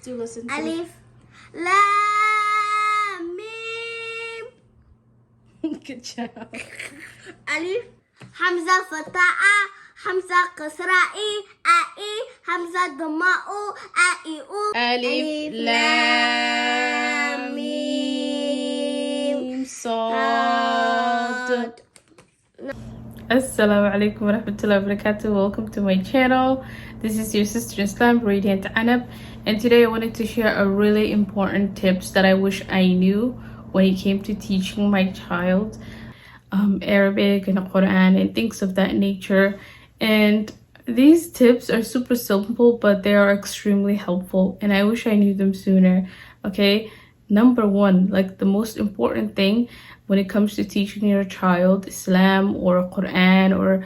to listen to. Alif, Lam, Mim. Good job. Alif, Hamza Fata'a, Hamza Kasra'i, A'i, Hamza Dhamma'u, A'i'u. Alif, Lam, Mim, Sad. Assalamu alaikum wa rahmatullahi wa barakatuh. Welcome to my channel. This is your sister Islam, Radiant Anab, and today I wanted to share a really important tips that I wish I knew when it came to teaching my child Arabic and Quran and things of that nature. And these tips are super simple, but they are extremely helpful, and I wish I knew them sooner. Okay, number one, like the most important thing when it comes to teaching your child Islam or Quran or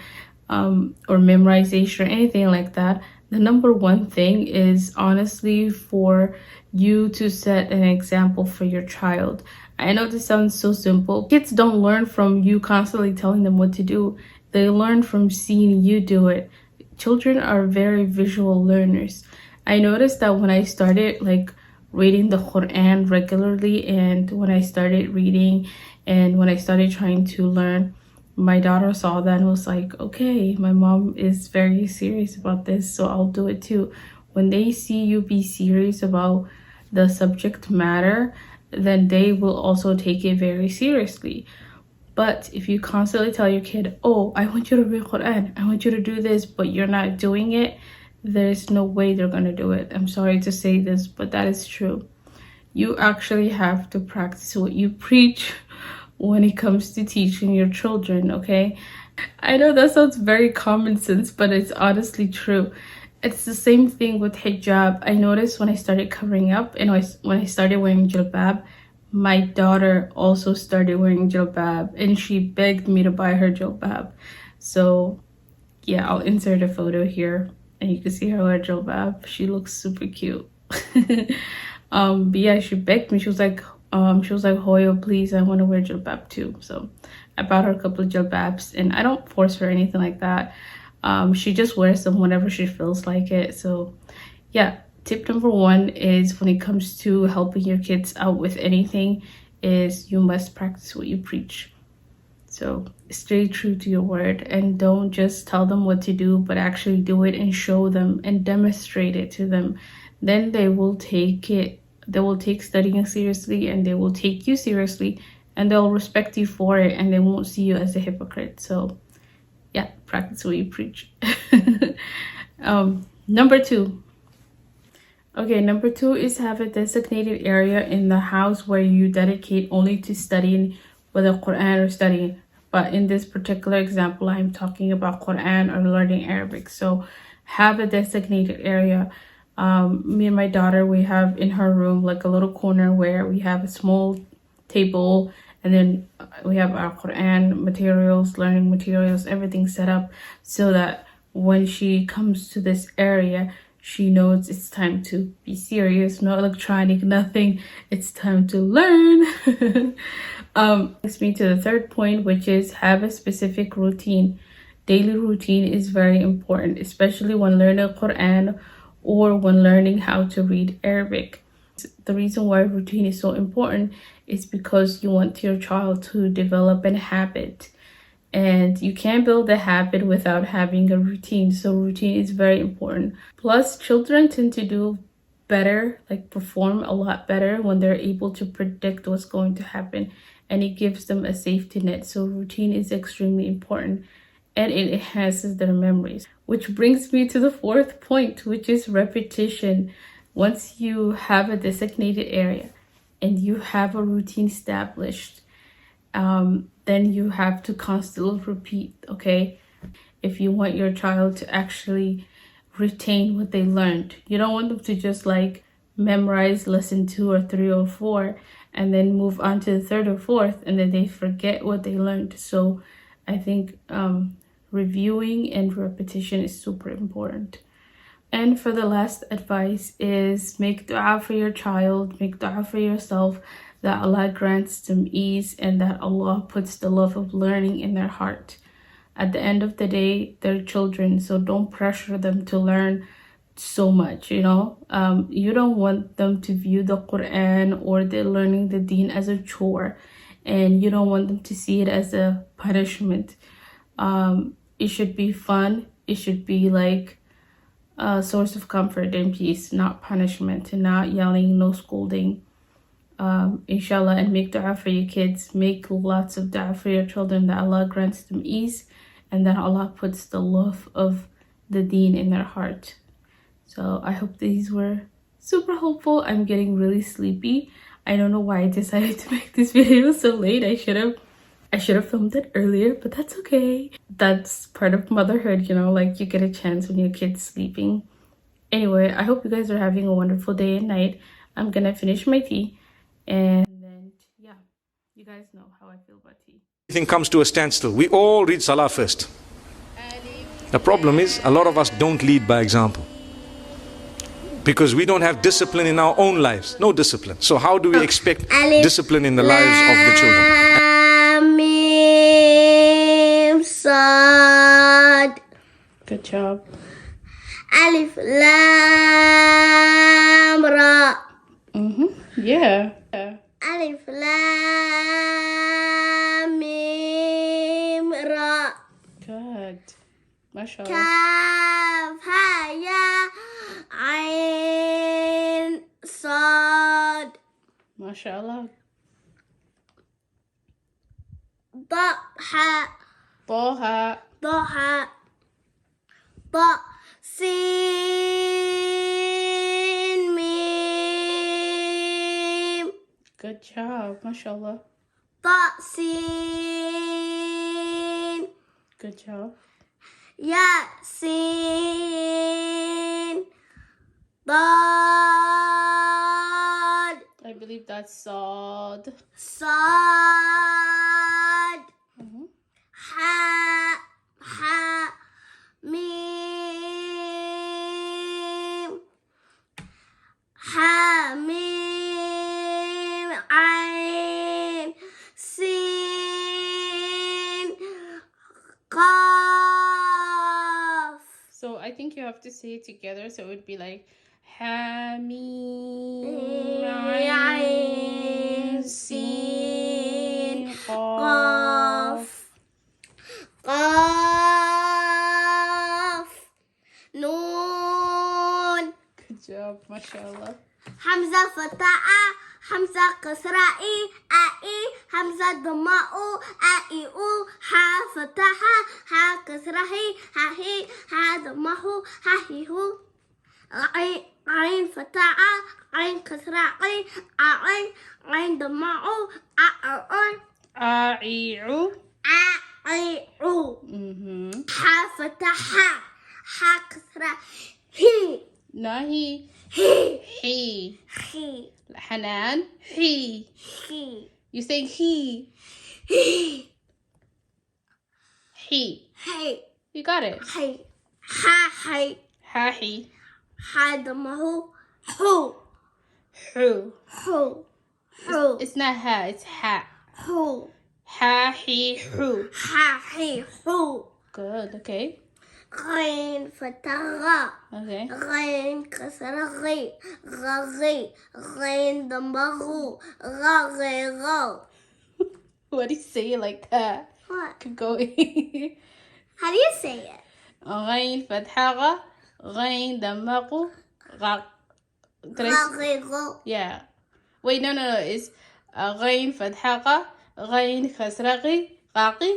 memorization or anything like that, the number one thing is honestly for you to set an example for your child. I know this sounds so simple. Kids don't learn from you constantly telling them what to do. They learn from seeing you do it. Children are very visual learners. I noticed that when I started reading the Quran regularly, and when I started reading and when I started trying to learn, my daughter saw that and was like, okay, my mom is very serious about this, so I'll do it too. When they see you be serious about the subject matter, then they will also take it very seriously. But if you constantly tell your kid, oh, I want you to read Quran, I want you to do this, but you're not doing it, there's no way they're gonna do it. I'm sorry to say this, but that is true. You actually have to practice what you preach when it comes to teaching your children, okay? I know that sounds very common sense, but it's honestly true. It's the same thing with hijab. I noticed when I started covering up and when I started wearing jilbab, my daughter also started wearing jilbab, and she begged me to buy her jilbab. So yeah, I'll insert a photo here and you can see her wear jilbab. She looks super cute. But yeah, she begged me. She was like, Hoyo, please, I want to wear jilbab too. So I bought her a couple of jilbabs, and I don't force her or anything like that. She just wears them whenever she feels like it. So yeah, tip number one is when it comes to helping your kids out with anything is you must practice what you preach. So stay true to your word and don't just tell them what to do, but actually do it and show them and demonstrate it to them. Then they will take studying seriously, and they will take you seriously, and they'll respect you for it, and they won't see you as a hypocrite. So yeah, practice what you preach. Number two. Okay, number two is have a designated area in the house where you dedicate only to studying, whether Quran or studying. But in this particular example, I'm talking about Quran or learning Arabic. So have a designated area. Me and my daughter, we have in her room like a little corner where we have a small table, and then we have our Quran materials, learning materials, everything set up so that when she comes to this area, she knows it's time to be serious, no electronic, nothing. It's time to learn. Takes me to the third point, which is have a specific routine. Daily routine is very important, especially when learning Quran or when learning how to read Arabic. The reason why routine is so important is because you want your child to develop a habit, and you can't build a habit without having a routine. So routine is very important. Plus, children tend to do better, perform a lot better when they're able to predict what's going to happen, and it gives them a safety net. So routine is extremely important, and it enhances their memories. Which brings me to the fourth point, which is repetition. Once you have a designated area and you have a routine established, then you have to constantly repeat, okay? If you want your child to actually retain what they learned, you don't want them to just memorize lesson 2 or 3 or 4 and then move on to the third or fourth, and then they forget what they learned. So I think reviewing and repetition is super important. And for the last advice is make dua for your child, make dua for yourself, that Allah grants them ease and that Allah puts the love of learning in their heart. At the end of the day, they're children, so don't pressure them to learn so much, you know. You don't want them to view the Quran or they're learning the deen as a chore, and you don't want them to see it as a punishment. It should be fun. It should be like a source of comfort and peace, not punishment, and not yelling, no scolding. Inshallah, and make dua for your kids. Make lots of dua for your children that Allah grants them ease and that Allah puts the love of the deen in their heart. So I hope these were super helpful. I'm getting really sleepy. I don't know why I decided to make this video so late. I should have filmed it earlier, but that's okay. That's part of motherhood, you know, like you get a chance when your kid's sleeping. Anyway, I hope you guys are having a wonderful day and night. I'm gonna finish my tea, and then yeah, you guys know how I feel about tea. Everything comes to a standstill. We all read Salah first. The problem is a lot of us don't lead by example because we don't have discipline in our own lives. No discipline. So how do we expect discipline in the lives of the children? Mim Sad. Good job. Alif Lam Ra. Yeah. Alif Lam Mim Ra. Good. MashaAllah. Kaf Ha Ya Ain Sad. MashaAllah. Taha. Taha. Taha. Ta Sin Mim. Good job. MashaAllah. Ta Sin. Good job. Yasin. Dad. I believe that's Sad. Sad. Ha. Ha. Mim. Ha. Mim. Ain. Sin. Qaf. So I think you have to say it together. So it would be like Hamim, Ain, Sin, Qaf. Qaf. Noon. Good job, MashaAllah. Hamza Fata'a. Hamza Kasra'i. A'i. Hamza Dama'u. A'i'u. Ha Fataha. Ha Kasrahi. Hahi. Ha Damahu. Hahihu. Ain Fata'a. Ain Kasra'i. A'i. Ain Dama'u. A'a'u. A'i'u. A'i'u. Ha Fataha. Ha Kasrahi. Nahi. Hi. He. Hi. Hanan. He. Hi. You say he. Hi. He. Hey. You got it. Hey. Ha. Hey. Hahi. Ha Damahu. Hu. Hu. Hu. Hu. It's not ha, it's ha. Hu. Ha, he, hu. Ha. He. Hu. Good, okay. Ghain Fataha. Okay. Ghain Kasrahi. Ghahi. Ghain Damahu. Ghahi. Gha. What do you say it like that? What? Keep going. How do you say it? غين فتحة غ غين دمقو غ Ghahi. Gha. Yeah. Wait, no. It's غين فتحة غ غين كسرة غ غاقي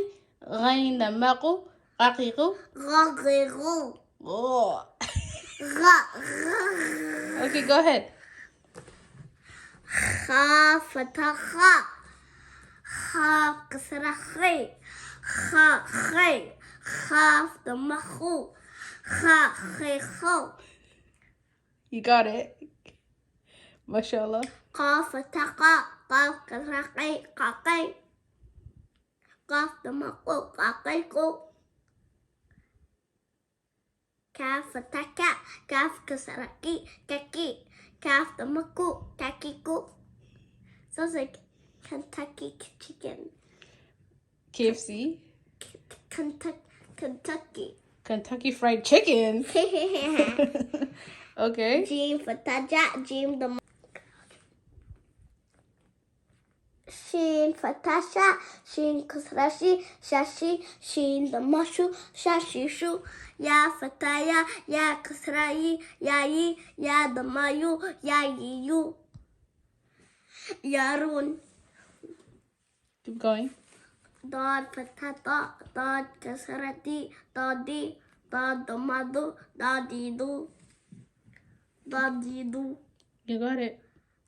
غين دمقو غاقيقو. Ghahi. Gha. Oh. Gha. Okay, go ahead. Ha Fataha. Ha Kasrahi. Ha. Hey. Ha Damahu. Ha. Hey. Ho. You got it. MashaAllah. Qaf Fataha. Qaf Kasrahi. Qaqi. Qaf Damahu. Qaqiqu. Kaf Fataka. Kaf Kasraki. Kaki. Kaf Damaku. Kakiku. Sounds like Kentucky chicken. KFC. Kentucky. Kentucky Fried Chicken. Okay. Jim فتاة جاء جيم ضم شين فتاة شاء شين كسرة شي شاشي شين ضمشو شاشي شو يا فتاة يا كسرة يا ضمايو يا يو يارون. Keep going. ضاد فتاة ضاد كسرة دي ضاد ضمادو ضاديدو ضاديدو. You got it.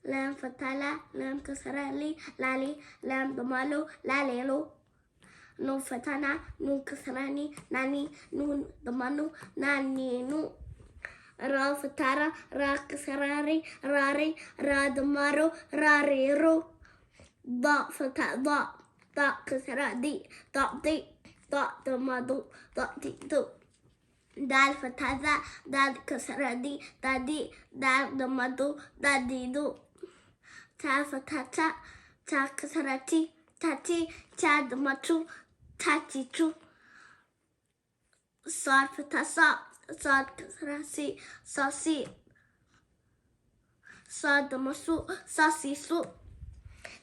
لام فتاة لام كسرة لي لالي لام ضمالو لاليلو. نون فتانا نون كسراني ناني نون ضمانو ناني نو. را فتارة را كسراري راري را ضمارو راريرو. ضاء فتاة ضاء كسرة دي ضاء ضمادو ضاء دي دو. دال فتاة دال كسرة دي دال ضمادو دي دو. تا فتاة تا كسرة تي تاتي تا ضماتو تاتي تو. صاد فتاة صاد كسرة سي صاسي صاد ضماسو صاسي سو.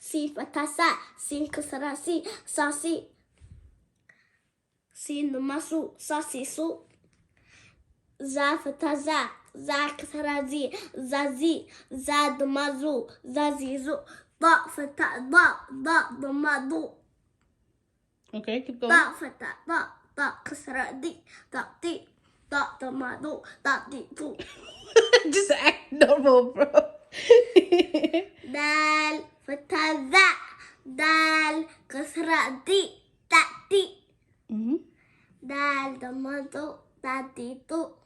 سين فتاة سين كسرة سي صاسي سين ضماسو صاسي سو. زا فتاة زا كسرة زي زازي زا ضمازو زازيزو. ضاء فتاة ضاء ضمادو. Okay, keep going. ضاء فتاة ضاء كسرة دي ضاء ضمادو دي دو. Just act normal, bro. دال فتاة دال كسرة دي تأتي. دال ضمادو دي دو.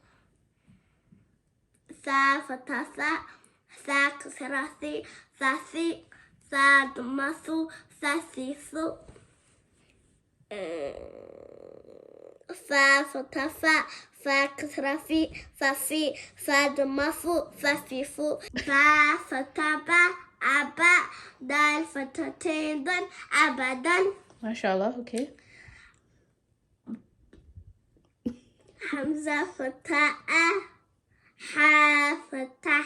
ثا فتاة ثا كسرة ثاثي ثا ضماسو ثاثيثو. فا فتاة فا كسرة فافي فا ضماسو فافيفو. با فتاة أبا دال فتاتين دن أبدا. MashaAllah, okay. حمزة فتاة حا فتاة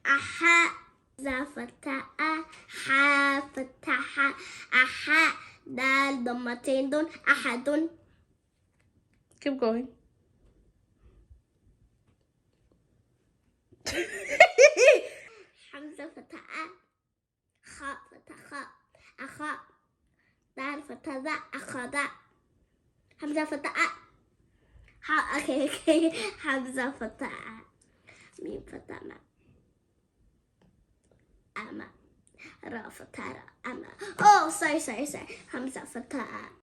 أحا. زا فتاة حا فتاة أحا دال ضمتين دون أحد. Keep going. حمزة فتاة خاء فتاة أخا دال فتاة أخذا. حمزة فتاة okay. حمزة فتاة ميم فتاة أما را فتاة أما. Oh sorry. حمزة فتاة